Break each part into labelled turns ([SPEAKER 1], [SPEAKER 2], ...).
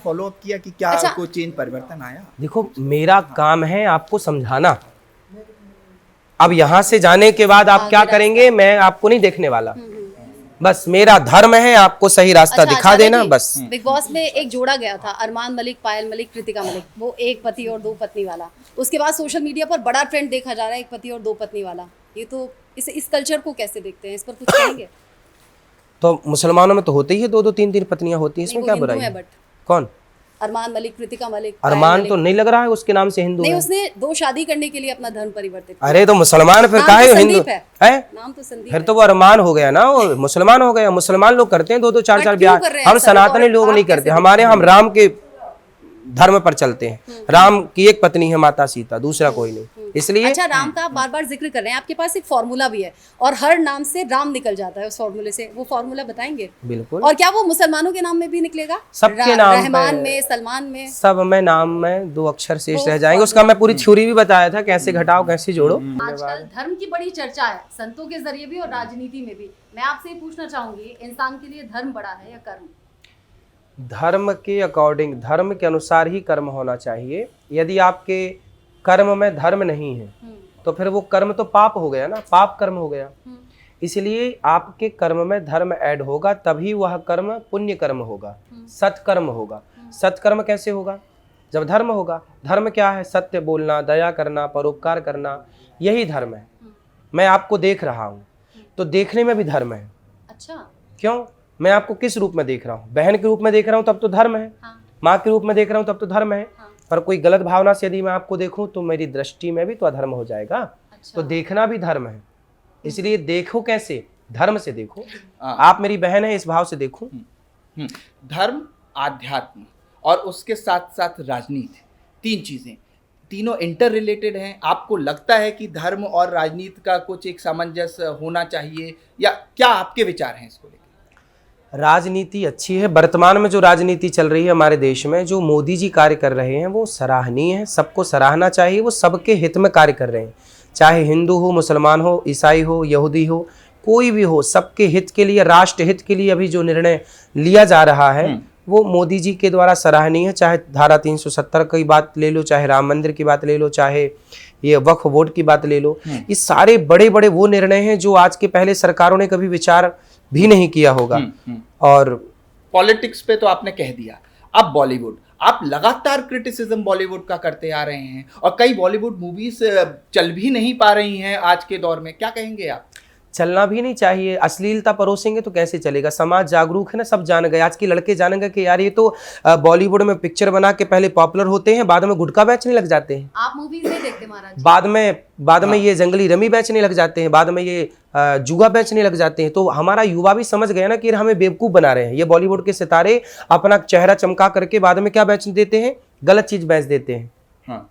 [SPEAKER 1] Follow up किया कि क्या
[SPEAKER 2] अच्छा।
[SPEAKER 1] कोई चेंज परिवर्तन आया?
[SPEAKER 3] देखो मेरा काम है आपको समझाना। अब यहाँ से जाने के बाद आप क्या करेंगे मैं आपको नहीं देखने वाला। बस मेरा धर्म है आपको सही रास्ता
[SPEAKER 2] अच्छा,
[SPEAKER 3] दिखा
[SPEAKER 2] आचार्य
[SPEAKER 3] देना
[SPEAKER 2] जी,
[SPEAKER 3] बस।
[SPEAKER 2] बिग बॉस में एक जोड़ा गया था, अरमान मलिक, पायल मलिक, कृतिका मलिक, वो एक पति और दो पत्नी वाला। उसके बाद सोशल मीडिया पर बड़ा ट्रेंड देखा जा रहा है एक पति और दो पत्नी वाला। ये तो इस कल्चर को कैसे देखते हैं, इस पर कुछ कहेंगे?
[SPEAKER 3] तो मुसलमानों में तो होते ही है, दो दो तीन तीन पत्नियां होती हैं,
[SPEAKER 2] नहीं,
[SPEAKER 3] इसमें
[SPEAKER 2] वो
[SPEAKER 3] क्या
[SPEAKER 2] हिंदू
[SPEAKER 3] बुराई
[SPEAKER 2] है
[SPEAKER 3] है?
[SPEAKER 2] बट
[SPEAKER 3] कौन?
[SPEAKER 2] अरमान मलिक, कृतिका मलिक, पायल
[SPEAKER 3] अरमान
[SPEAKER 2] मलिक।
[SPEAKER 3] तो नहीं लग रहा है उसके नाम से हिंदू
[SPEAKER 2] नहीं,
[SPEAKER 3] है।
[SPEAKER 2] उसने दो शादी करने के लिए अपना धर्म परिवर्तित किया।
[SPEAKER 3] अरे तो मुसलमान फिर
[SPEAKER 2] नाम
[SPEAKER 3] काहे
[SPEAKER 2] तो
[SPEAKER 3] हिंदू
[SPEAKER 2] संदीप
[SPEAKER 3] है?
[SPEAKER 2] नाम तो संदीप
[SPEAKER 3] फिर
[SPEAKER 2] है।
[SPEAKER 3] तो वो अरमान हो गया ना, वो मुसलमान हो गया। मुसलमान लोग करते हैं दो दो चार
[SPEAKER 2] बट
[SPEAKER 3] चार
[SPEAKER 2] क्यों
[SPEAKER 3] ब्याह,
[SPEAKER 2] कर रहे हैं
[SPEAKER 3] हम
[SPEAKER 2] ऐसा?
[SPEAKER 3] सनातनी
[SPEAKER 2] और
[SPEAKER 3] लोग
[SPEAKER 2] आप
[SPEAKER 3] नहीं
[SPEAKER 2] कैसे
[SPEAKER 3] करते। हमारे हम राम के धर्म पर चलते हैं। राम की एक पत्नी है माता सीता, दूसरा कोई नहीं। इसलिए
[SPEAKER 2] अच्छा, राम का आप बार बार जिक्र कर रहे हैं, आपके पास एक फॉर्मूला भी है और हर नाम से राम निकल जाता है उस फॉर्मूले से, वो फॉर्मूला बताएंगे?
[SPEAKER 3] बिल्कुल।
[SPEAKER 2] और क्या वो मुसलमानों के नाम में भी निकलेगा?
[SPEAKER 3] सबके नाम पे-
[SPEAKER 2] रहमान में, सलमान में,
[SPEAKER 3] सब में नाम में दो अक्षर शेष रह जाएंगे। उसका मैं पूरी थ्योरी भी बताया था, कैसे घटाओ कैसे जोड़ो।
[SPEAKER 2] आजकल धर्म की बड़ी चर्चा है, संतों के जरिए भी और राजनीति में भी। मैं आपसे ये पूछना चाहूंगी, इंसान के लिए धर्म बड़ा है या कर्म?
[SPEAKER 3] धर्म के अकॉर्डिंग, धर्म के अनुसार ही कर्म होना चाहिए। यदि आपके कर्म में धर्म नहीं है तो फिर वो कर्म तो पाप हो गया ना, पाप कर्म हो गया। इसलिए आपके कर्म में धर्म ऐड होगा तभी वह कर्म पुण्य कर्म होगा, सत्कर्म होगा। सत्कर्म कैसे होगा? जब धर्म होगा। धर्म क्या है? सत्य बोलना, दया करना, परोपकार करना, यही धर्म है। मैं आपको देख रहा हूँ तो देखने में भी धर्म है।
[SPEAKER 2] अच्छा,
[SPEAKER 3] क्यों? मैं आपको किस रूप में देख रहा हूँ? बहन के रूप में देख रहा हूँ तब तो धर्म है।
[SPEAKER 2] हाँ।
[SPEAKER 3] माँ के रूप में देख रहा हूँ तब तो धर्म है।
[SPEAKER 2] हाँ।
[SPEAKER 3] पर कोई गलत भावना से यदि मैं आपको देखूं तो मेरी दृष्टि में भी तो अधर्म हो जाएगा।
[SPEAKER 2] अच्छा।
[SPEAKER 3] तो देखना भी धर्म है। इसलिए देखो कैसे? धर्म से देखो। आप मेरी बहन है इस भाव से देखो।
[SPEAKER 1] धर्म, आध्यात्म और उसके साथ साथ राजनीति, तीन चीजें, तीनों इंटर रिलेटेड हैं। आपको लगता है कि धर्म और राजनीति का कुछ एक सामंजस्य होना चाहिए या क्या आपके विचार हैं इसको लेकर?
[SPEAKER 3] राजनीति अच्छी है। वर्तमान में जो राजनीति चल रही है हमारे देश में, जो मोदी जी कार्य कर रहे हैं वो सराहनीय है, सबको सराहना चाहिए। वो सबके हित में कार्य कर रहे हैं, चाहे हिंदू हो, मुसलमान हो, ईसाई हो, यहूदी हो, कोई भी हो, सबके हित के लिए, राष्ट्र हित के लिए अभी जो निर्णय लिया जा रहा है वो मोदी जी के द्वारा सराहनीय है। चाहे धारा 370 की बात ले लो, चाहे राम मंदिर की बात ले लो, चाहे ये वक्फ बोर्ड की बात ले लो, ये सारे बड़े बड़े वो निर्णय हैं जो आज के पहले सरकारों ने कभी विचार भी नहीं किया होगा। और
[SPEAKER 1] पॉलिटिक्स पे तो आपने कह दिया। अब बॉलीवुड, आप लगातार क्रिटिसिज्म बॉलीवुड का करते आ रहे हैं और कई बॉलीवुड मूवीज चल भी नहीं पा रही हैं आज के दौर में, क्या कहेंगे आप?
[SPEAKER 3] चलना भी नहीं चाहिए। अश्लीलता परोसेंगे तो कैसे चलेगा? समाज जागरूक है ना, सब जान गए। आज के लड़के जान गए कि यार ये तो बॉलीवुड में पिक्चर बना के पहले पॉपुलर होते हैं, बाद में गुटखा बेचने लग जाते हैं,
[SPEAKER 2] आप मूवीज नहीं देखते महाराज?
[SPEAKER 3] बाद में ये जंगली रमी बेचने लग जाते हैं, बाद में ये जुआ बेचने लग जाते हैं। तो हमारा युवा भी समझ गया ना कि हमें बेवकूफ़ बना रहे हैं। ये बॉलीवुड के सितारे अपना चेहरा चमका करके बाद में क्या बेच देते हैं? गलत चीज बेच देते हैं।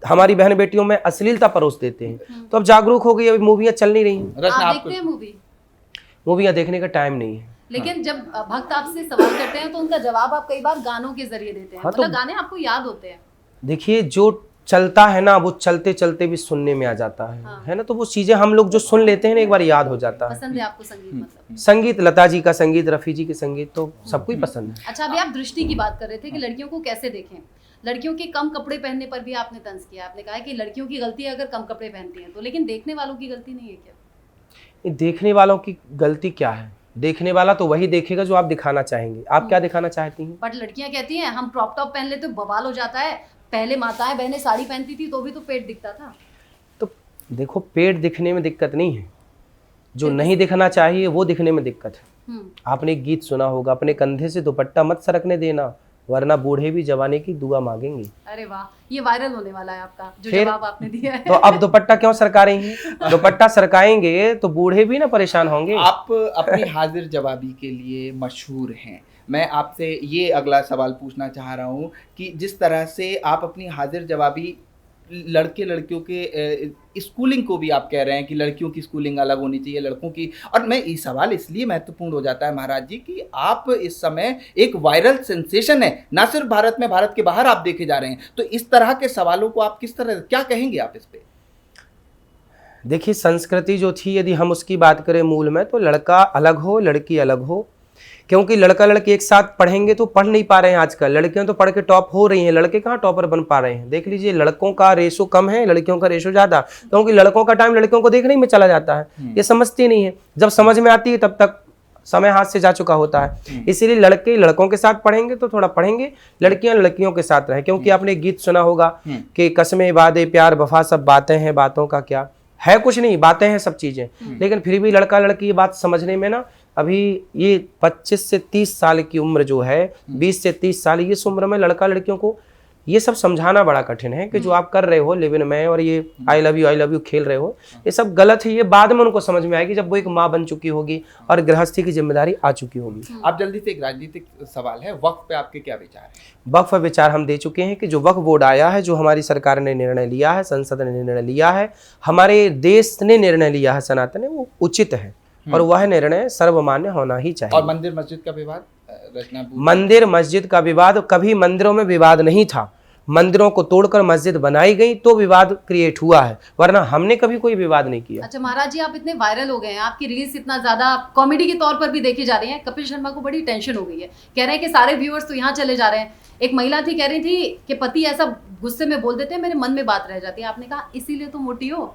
[SPEAKER 3] हमारी बहन बेटियों में अश्लीलता परोस देते हैं। तो अब जागरूक हो गई, अभी मूवियाँ चल नहीं रही हैं।
[SPEAKER 2] आप देखते हैं मूवी?
[SPEAKER 3] मूवियाँ देखने का टाइम नहीं है।
[SPEAKER 2] लेकिन जब भक्त आपसे सवाल करते हैं तो उनका जवाब आप कई बार गानों के जरिए देते हैं। मतलब गाने आपको याद होते हैं?
[SPEAKER 3] देखिए, जो चलता है ना वो चलते चलते भी सुनने में आ जाता है ना। तो वो चीजें हम लोग जो सुन लेते हैं ना, एक बार याद हो जाता है।
[SPEAKER 2] पसंद है आपको संगीत? मतलब
[SPEAKER 3] संगीत, लता जी का संगीत, रफी जी के संगीत तो सबको ही पसंद है।
[SPEAKER 2] अच्छा, अभी आप दृष्टि की बात कर रहे थे कि लड़कियों को कैसे देखें। लड़कियों के कम कपड़े पहनने पर भी आपने तंज किया। आपने कहा कि लड़कियों की गलती है अगर कम कपड़े पहनती हैं तो, लेकिन देखने वालों की गलती नहीं है क्या?
[SPEAKER 3] ये देखने वालों की गलती क्या है? देखने वाला तो वही देखेगा जो आप दिखाना चाहेंगे। आप क्या दिखाना चाहती हैं?
[SPEAKER 2] बट लड़कियां कहती हैं हम क्रॉप टॉप पहन लेते तो बवाल हो जाता है। पहले माताएं बहनें साड़ी पहनती थी तो भी तो पेट दिखता था।
[SPEAKER 3] तो देखो, पेट दिखने में दिक्कत नहीं है, जो नहीं दिखना चाहिए वो दिखने में दिक्कत है। आपने एक गीत सुना होगा, अपने कंधे से दुपट्टा मत सरकने देना वरना बूढ़े भी जवानी की दुआ मांगेंगे।
[SPEAKER 2] अरे वाह, ये वायरल होने वाला है आपका जो
[SPEAKER 3] फिर
[SPEAKER 2] जवाब आपने दिया है।
[SPEAKER 3] तो अब दुपट्टा क्यों सरका रही हैं? दुपट्टा सरकाएंगे तो बूढ़े भी ना परेशान होंगे।
[SPEAKER 1] आप अपनी हाजिर जवाबी के लिए मशहूर हैं। मैं आपसे ये अगला सवाल पूछना चाह रहा हूँ कि जिस तरह से आप अपनी हाजिर जवाबी लड़के लड़कियों के स्कूलिंग को भी आप कह रहे हैं कि लड़कियों की स्कूलिंग अलग होनी चाहिए, लड़कों की, और मैं ये सवाल इसलिए महत्वपूर्ण हो जाता है महाराज जी कि आप इस समय एक वायरल सेंसेशन है, ना सिर्फ भारत में, भारत के बाहर आप देखे जा रहे हैं। तो इस तरह के सवालों को आप किस तरह, क्या कहेंगे आप इस पे?
[SPEAKER 3] देखिए, संस्कृति जो थी यदि हम उसकी बात करें मूल में, तो लड़का अलग हो लड़की अलग हो, क्योंकि लड़का लड़की एक साथ पढ़ेंगे तो पढ़ नहीं पा रहे हैं आजकल। लड़कियां तो पढ़ के टॉप हो रही हैं, लड़के कहाँ टॉपर बन पा रहे हैं। देख लीजिए, लड़कों का रेशो कम है, लड़कियों का रेशो ज्यादा, क्योंकि लड़कों का टाइम लड़कियों को देखने में चला जाता है। ये समझती नहीं है, जब समझ में आती है तब तक समय हाथ से जा चुका होता है। इसीलिए लड़के लड़कों के साथ पढ़ेंगे तो थोड़ा पढ़ेंगे, लड़कियां लड़कियों के साथ रहें। क्योंकि आपने एक गीत सुना होगा कि कसमें वादे प्यार वफा सब बातें हैं, बातों का क्या है, कुछ नहीं, बातें हैं सब चीजें। लेकिन फिर भी लड़का लड़की ये बात समझने में ना, अभी ये 25 से 30 साल की उम्र जो है, 20 से 30 साल, इस उम्र में लड़का लड़कियों को ये सब समझाना बड़ा कठिन है कि जो आप कर रहे हो लिव इन में, और ये आई लव यू खेल रहे हो, ये सब गलत है। ये बाद में उनको समझ में आएगी जब वो एक माँ बन चुकी होगी और गृहस्थी की जिम्मेदारी आ चुकी होगी।
[SPEAKER 1] आप जल्दी से, एक राजनीतिक सवाल है, वक्फ पे आपके क्या विचार हैं?
[SPEAKER 3] वक्फ पे विचार हम दे चुके हैं कि जो वक्फ बोर्ड आया है, जो हमारी सरकार ने निर्णय लिया है, संसद ने निर्णय लिया है, हमारे देश ने निर्णय लिया है सनातन ने, वो उचित है और वह निर्णय सर्वमान्य होना ही चाहिए।
[SPEAKER 1] और मंदिर मस्जिद का विवाद,
[SPEAKER 3] मंदिर मस्जिद का विवाद, कभी मंदिरों में विवाद नहीं था। मंदिरों को तोड़कर मस्जिद बनाई गई तो विवाद क्रिएट हुआ है, वरना हमने कभी कोई विवाद नहीं किया।
[SPEAKER 2] अच्छा महाराज जी, आप इतने वायरल हो गए हैं, आपकी रील्स इतना ज्यादा कॉमेडी के तौर पर भी देखी जा रही है। कपिल शर्मा को बड़ी टेंशन हो गई है, कह रहे हैं कि सारे व्यूअर्स तो यहाँ चले जा रहे हैं। एक महिला थी, कह रही थी कि पति ऐसा गुस्से में बोल देते हैं, मेरे मन में बात रह जाती है। आपने कहा इसीलिए तो मोटी हो।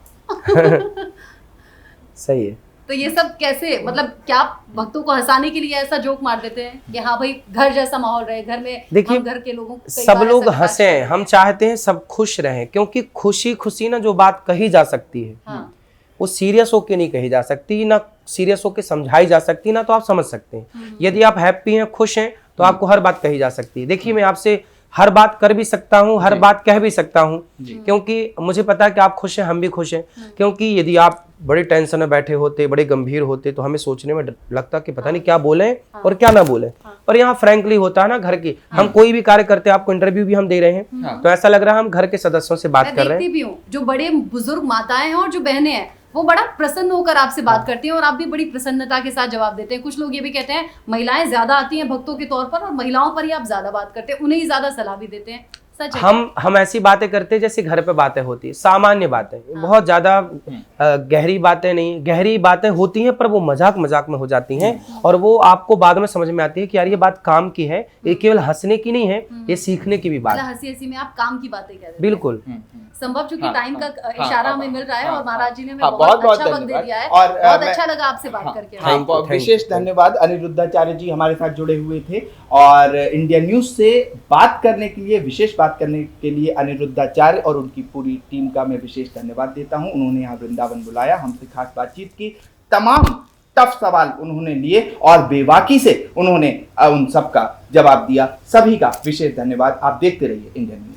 [SPEAKER 3] सही है।
[SPEAKER 2] तो ये सब कैसे, मतलब क्या भक्तों को हंसाने के लिए ऐसा जोक मार देते हैं कि हाँ भाई घर जैसा माहौल रहे, घर में
[SPEAKER 3] देखिए,
[SPEAKER 2] घर के लोगों को
[SPEAKER 3] सब लोग हंसे, हम चाहते हैं सब खुश रहें, क्योंकि खुशी खुशी ना जो बात कही जा सकती है,
[SPEAKER 2] हाँ।
[SPEAKER 3] वो सीरियस होके नहीं कही जा सकती, ना सीरियस होके समझाई जा सकती, ना तो आप समझ सकते हैं। यदि आप हैप्पी हैं, खुश हैं, तो आपको हर बात कही जा सकती है। देखिए, मैं आपसे हर बात कर भी सकता हूँ, हर बात कह भी सकता हूँ, क्योंकि मुझे पता है कि आप खुश हैं, हम भी खुश हैं। क्योंकि यदि आप बड़े टेंशन में बैठे होते, बड़े गंभीर होते, तो हमें सोचने में लगता कि पता नहीं क्या बोलें और क्या ना बोलें। पर यहाँ फ्रैंकली होता है ना, घर की, हम कोई भी कार्य करते हैं, आपको इंटरव्यू भी हम दे रहे हैं, तो ऐसा लग रहा है हम घर के सदस्यों से बात कर रहे हैं।
[SPEAKER 2] देखती भी हूँ, जो बड़े बुजुर्ग माताएं हैं और जो बहनें हैं, वो बड़ा प्रसन्न होकर आपसे बात करती हैं और आप भी बड़ी प्रसन्नता के साथ जवाब देते हैं। कुछ लोग ये भी कहते हैं महिलाएं ज्यादा आती हैं भक्तों के तौर पर और महिलाओं पर ही आप ज्यादा बात करते हैं, उन्हें ही ज्यादा सलाह भी देते हैं। सच है?
[SPEAKER 3] हम ऐसी बातें करते हैं जैसे घर पे बातें होती है, सामान्य बातें, बहुत ज्यादा गहरी बातें नहीं। गहरी बातें होती हैं पर वो मजाक मजाक में हो जाती हैं, और वो आपको बाद में समझ में आती है कि यार ये बात काम की है, ये केवल हंसने की नहीं है, ये सीखने की भी बात है।
[SPEAKER 2] हंसी हंसी में आप काम की बातें कह रहे हैं।
[SPEAKER 3] बिल्कुल
[SPEAKER 2] संभव, चूंकि टाइम का इशारा हमें मिल रहा है और महाराज जी ने हमें
[SPEAKER 1] बहुत
[SPEAKER 2] बहुत अच्छा वक्त दे
[SPEAKER 1] धन्यवाद।
[SPEAKER 2] दिया है,
[SPEAKER 1] और
[SPEAKER 2] बहुत अच्छा लगा आपसे बात करके।
[SPEAKER 1] बहुत विशेष धन्यवाद। अनिरुद्धाचार्य जी हमारे साथ जुड़े हुए थे, और इंडिया न्यूज से बात करने के लिए, विशेष बात करने के लिए अनिरुद्धाचार्य और उनकी पूरी टीम का मैं विशेष धन्यवाद देता हूं। उन्होंने यहाँ वृंदावन बुलाया, हमसे खास बातचीत की, तमाम टफ सवाल उन्होंने लिए और बेबाकी से उन्होंने उन सबका जवाब दिया। सभी का विशेष धन्यवाद। आप देखते रहिए इंडिया न्यूज।